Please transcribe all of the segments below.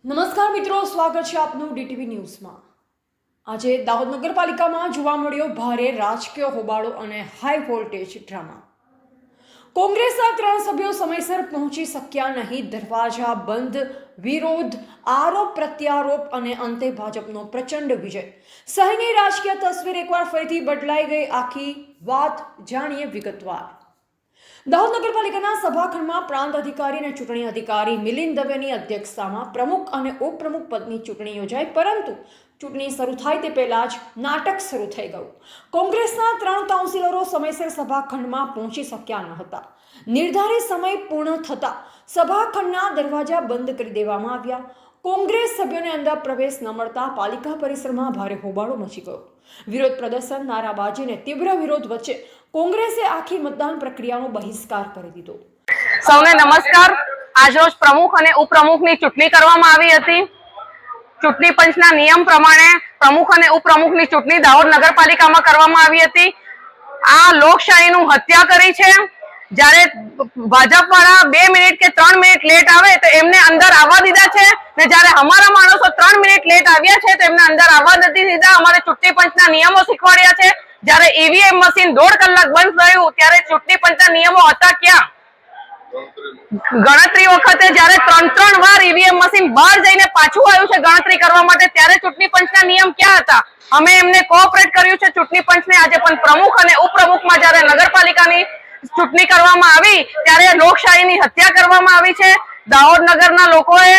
નમસ્કાર મિત્રો, સ્વાગત છે આપનું ડીટીવી ન્યૂઝમાં। આજે દાહોદ નગરપાલિકામાં જોવા મળ્યો ભારે રાજકીય હોબાળો અને હાઈ વોલ્ટેજ ડ્રામા। કોંગ્રેસના 3 સભ્યો સમયસર પહોંચી શક્યા નહીં, દરવાજા બંધ, વિરોધ, આરોપ પ્રત્યારોપ અને અંતે ભાજપનો પ્રચંડ વિજય। શહેરની રાજકીય તસવીર એકવાર ફરીથી બદલાઈ ગઈ। આખી વાત જાણીએ વિગતવાર। દાહોદ નગરપાલિકાના સભાખંડમાં પ્રાંત અધિકારી અને ચૂંટણી અધિકારી મિલિંદ દવેની અધ્યક્ષતામાં પ્રમુખ અને ઉપપ્રમુખ પદની ચૂંટણી યોજાઈ, પરંતુ ચૂંટણી શરૂ થાય તે પહેલા જ નાટક શરૂ થઈ ગયું। કોંગ્રેસના 3 કાઉન્સિલરો સમયસર સભાખંડમાં પહોંચી શક્યા ન હતા। નિર્ધારિત સમય પૂર્ણ થતા સભાખંડના દરવાજા બંધ કરી દેવામાં આવ્યા। કોંગ્રેસ સભ્યોને અંદર પ્રવેશ ન મળતા પાલિકા પરિસરમાં ભારે હોબાળો મચી ગયો। વિરોધ પ્રદર્શન, નારાબાજી અને તીવ્ર વિરોધ વચ્ચે કોંગ્રેસે આખી મતદાન પ્રક્રિયાનો બહિષ્કાર કરી દીધો। સૌને નમસ્કાર। આજરોજ પ્રમુખ અને ઉપપ્રમુખની ચૂંટણી કરવામાં આવી હતી। ચૂંટણી પંચના નિયમ પ્રમાણે પ્રમુખ અને ઉપપ્રમુખની ચૂંટણી દાહોદ નગરપાલિકામાં કરવામાં આવી હતી। આ લોકશાહીનું હત્યા કરી છે। જ્યારે ભાજપવાળા 2 મિનિટ કે 3 મિનિટ લેટ આવે તો એમને અંદર આવવા દીધા છે, ને જ્યારે અમારા માણસો 3 મિનિટ લેટ આવ્યા છે તો એમને અંદર આવવા નથી દીધા। અમારે ચૂંટણી પંચના નિયમો શીખવાડ્યા છે। જ્યારે ઈવીએમ મશીન 1.5 કલાક બંધ થયું ત્યારે ચૂંટણી પંચના નિયમો હતા ક્યાં? ગણતરી વખતે જ્યારે 3 વાર ઈવીએમ મશીન બહાર જઈને પાછું આવ્યું છે ગણતરી કરવા માટે, ત્યારે ચૂંટણી પંચના નિયમ ક્યાં હતા? અમે એમને કોઓપરેટ કર્યું છે ચૂંટણી પંચને। આજે પણ પ્રમુખ અને ઉપપ્રમુખમાં જ્યારે નગરપાલિકાની ચૂંટણી કરવામાં આવી ત્યારે લોકશાહીની હત્યા કરવામાં આવી છે। દાહોદ નગરના લોકોએ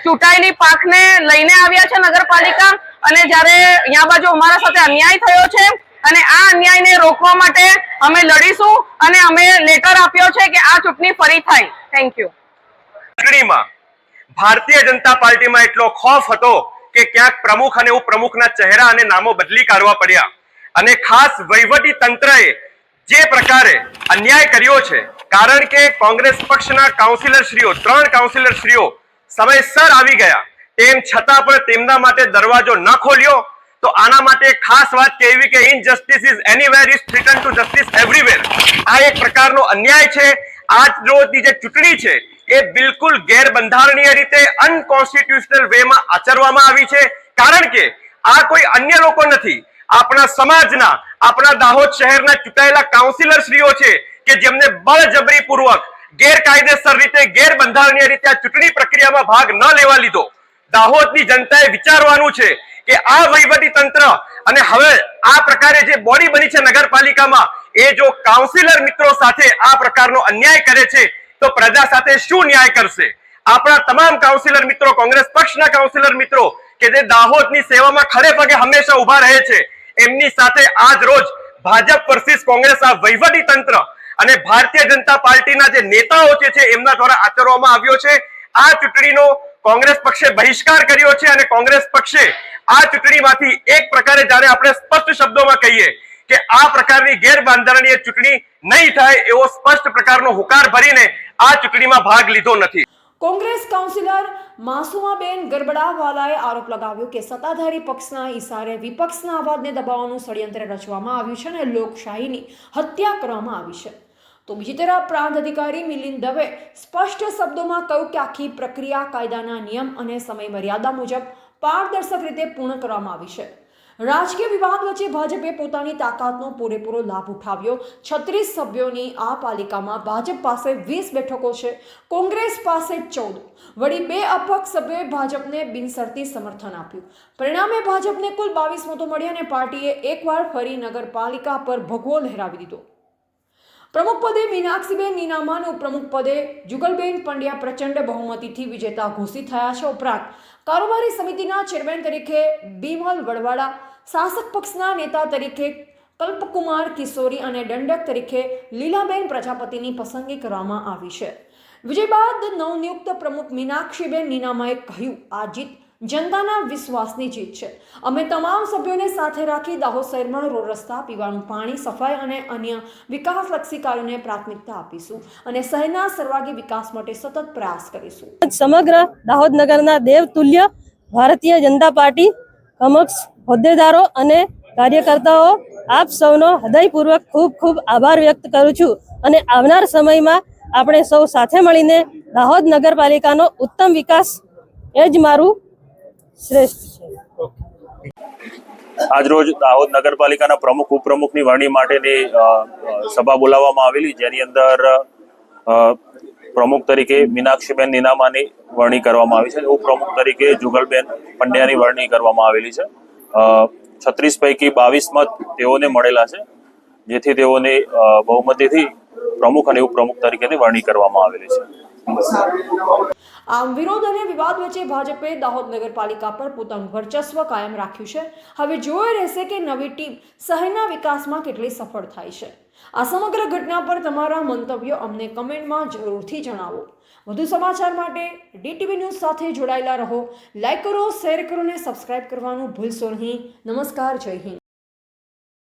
ચૂંટાયેલી પાંખને લઈને આવ્યા છે નગરપાલિકા, અને જ્યારે અહીંયા બાજુ અમારા સાથે અન્યાય થયો છે અને આ અન્યાયને રોકવા માટે અમે લડીશું અને અમે લેટર આપ્યો છે કે આ ચૂંટણી ફરી થાય। Thank you. ચૂંટણીમાં ભારતીય જનતા પાર્ટીમાં એટલો ખોફ હતો કે ક્યાંક પ્રમુખ અને ઉપપ્રમુખના ચહેરા અને નામો બદલી કાઢવા પડ્યા, અને ખાસ વહીવટી તંત્રએ જે પ્રકારે અન્યાય કર્યો છે, કારણ કે કોંગ્રેસ પક્ષના કાઉન્સિલરશ્રીઓ 3 કાઉન્સિલરશ્રીઓ સમયસર આવી ગયા, તેમ છતાં પણ તેમના માટે દરવાજો ન ખોલ્યો। તો આના માટે ખાસ વાત કહેવી કે injustice is anywhere is threaten to justice everywhere. આ એક પ્રકારનો અન્યાય છે। આજ રોજની જે ચૂંટણી છે એ બિલકુલ ગેરબંધારણીય રીતે અનકોન્સ્ટિટ્યુશનલ વેમાં આચરવામાં આવી છે, કારણ કે આ કોઈ અન્ય લોકો નથી, આપણા સમાજના, આપણા દાહોદ શહેરના ચૂંટાયેલા કાઉન્સિલરશ્રીઓ છે કે જેમને બળજબરીપૂર્વક ગેરકાયદેસર રીતે, ગેરબંધારણીય રીતે આ ચૂંટણી પ્રક્રિયામાં ભાગ ન લેવા લીધો। દાહોદની જનતાએ વિચારવાનું છે કે આ વહીવટી તંત્ર અને હવે આ પ્રકારે જે બોડી બની છે નગરપાલિકામાં, એ જો કાઉન્સિલર મિત્રો સાથે આ પ્રકારનો અન્યાય કરે છે તો પ્રજા સાથે શું ન્યાય કરશે? આપણા તમામ કાઉન્સિલર મિત્રો, કોંગ્રેસ પક્ષના કાઉન્સિલર મિત્રો કે જે દાહોદની સેવામાં ખડે પગે હંમેશા ઉભા રહે છે, એમની સાથે આજ રોજ ભાજપ વર્સિસ કોંગ્રેસ આ વહીવટી તંત્ર અને ભારતીય જનતા પાર્ટીના જે નેતાઓ છે એમના દ્વારા આચરવામાં આવ્યો છે। આ ચૂંટણીનો કોંગ્રેસ પક્ષે બહિષ્કાર કર્યો છે, અને કોંગ્રેસ પક્ષે આ ચૂંટણીમાંથી એક પ્રકારે જ્યારે આપણે સ્પષ્ટ શબ્દોમાં કહીએ કે આ પ્રકારની ગેરબંધારણીય ચૂંટણી નહીં થાય એવો સ્પષ્ટ પ્રકારનો હુંકાર ભરીને આ ચૂંટણીમાં ભાગ લીધો નથી। કોંગ્રેસ કાઉન્સિલર માસુમાબેન ગરબડાવાલાએ આરોપ લગાવ્યો કે સત્તાધારી પક્ષના ઈશારે વિપક્ષના અવાજને દબાવવાનું ષડયંત્ર રચવામાં આવ્યું છે અને લોકશાહીની હત્યા કરવામાં આવી છે। તો બીજી તરફ પ્રાંત અધિકારી મિલિંદ દવે સ્પષ્ટ શબ્દોમાં કહ્યું કે આખી પ્રક્રિયા કાયદાના નિયમ અને સમય મર્યાદા મુજબ પારદર્શક રીતે પૂર્ણ કરવામાં આવી છે। રાજકીય વિવાદ વચ્ચે ભાજપે પોતાની તાકાતનો પૂરેપૂરો લાભ ઉઠાવ્યો। 36 સભ્યોની આ પાલિકામાં ભાજપ પાસે 20 બેઠકો છે, કોંગ્રેસ પાસે 14, વળી 2 અપક્ષ સભ્યોએ ભાજપને બિનશરતી સમર્થન આપ્યું। પરિણામે ભાજપને કુલ 22 મતો મળ્યા અને પાર્ટીએ એકવાર ફરી નગરપાલિકા પર ભગવો લહેરાવી દીધો। પ્રમુખ પદે મીનાક્ષીબેન નીનામા અને ઉપપ્રમુખ પદે જુગલબેન પંડ્યા પ્રચંડ બહુમતીથી વિજેતા ઘોષિત થયા છે। ઉપરાંત કારોબારી સમિતિના ચેરમેન તરીકે બિમલ વડવાડા, શાસક પક્ષના નેતા તરીકે કલ્પકુમાર કિશોરી અને દંડક તરીકે લીલાબેન પ્રજાપતિની પસંદગી કરવામાં આવી છે। વિજય બાદ નવનિયુક્ત પ્રમુખ મીનાક્ષીબેન નીનામાએ કહ્યું, આ જીત જનતાના વિશ્વાસની જીત છે। અમે તમામ સભ્યોને સાથે રાખી દાહોદ શહેરમાં રોડ રસ્તા, પીવાનું પાણી, સફાઈ અને અન્ય વિકાસલક્ષી કાર્યોને પ્રાથમિકતા આપીશું અને શહેરના સર્વાંગી વિકાસ માટે સતત પ્રયાસ કરીશું। સમગ્ર દાહોદ નગરના દેવતુલ્ય ભારતીય જનતા પાર્ટી કમક્ષ હોદ્દેદારો અને કાર્યકર્તાઓ આપ સૌનો હૃદયપૂર્વક ખૂબ ખૂબ આભાર વ્યક્ત કરું છું, અને આવનાર સમયમાં આપણે સૌ સાથે મળીને દાહોદ નગરપાલિકાનો ઉત્તમ વિકાસ એ જ મારું શ્રેષ્ઠ છે. આજરોજ દાહોદ નગરપાલિકાના પ્રમુખ ઉપપ્રમુખની વરણી માટેની સભા બોલાવવામાં આવેલી, જેની અંદર પ્રમુખ તરીકે મીનાક્ષીબેન નીનામાની વરણી કરવામાં આવી છે. ઉપપ્રમુખ તરીકે જુગલબેન પંડ્યાની વરણી કરવામાં આવેલી છે. 36 પૈકી 22 મત તેઓને મળેલા છે, જેથી તેઓને બહુમતીથી પ્રમુખ અને ઉપપ્રમુખ તરીકેની વરણી કરવામાં આવેલી છે. આમ વિરોધ અને વિવાદ વચ્ચે ભાજપે દાહોદ નગરપાલિકા પર પોતાનું વર્ચસ્વ કાયમ રાખ્યું છે. હવે જોઈ રહેશે કે નવી ટીમ શહેરના વિકાસમાં કેટલી સફળ થાય છે. આ સમગ્ર ઘટના પર તમારા મંતવ્યો અમને કમેન્ટમાં જરૂરથી જણાવો. વધુ સમાચાર માટે DTV ન્યૂઝ સાથે જોડાયેલા રહો. લાઈક કરો, શેર કરો અને સબસ્ક્રાઇબ કરવાનું ભૂલશો નહીં. નમસ્કાર, જય હિન્દ.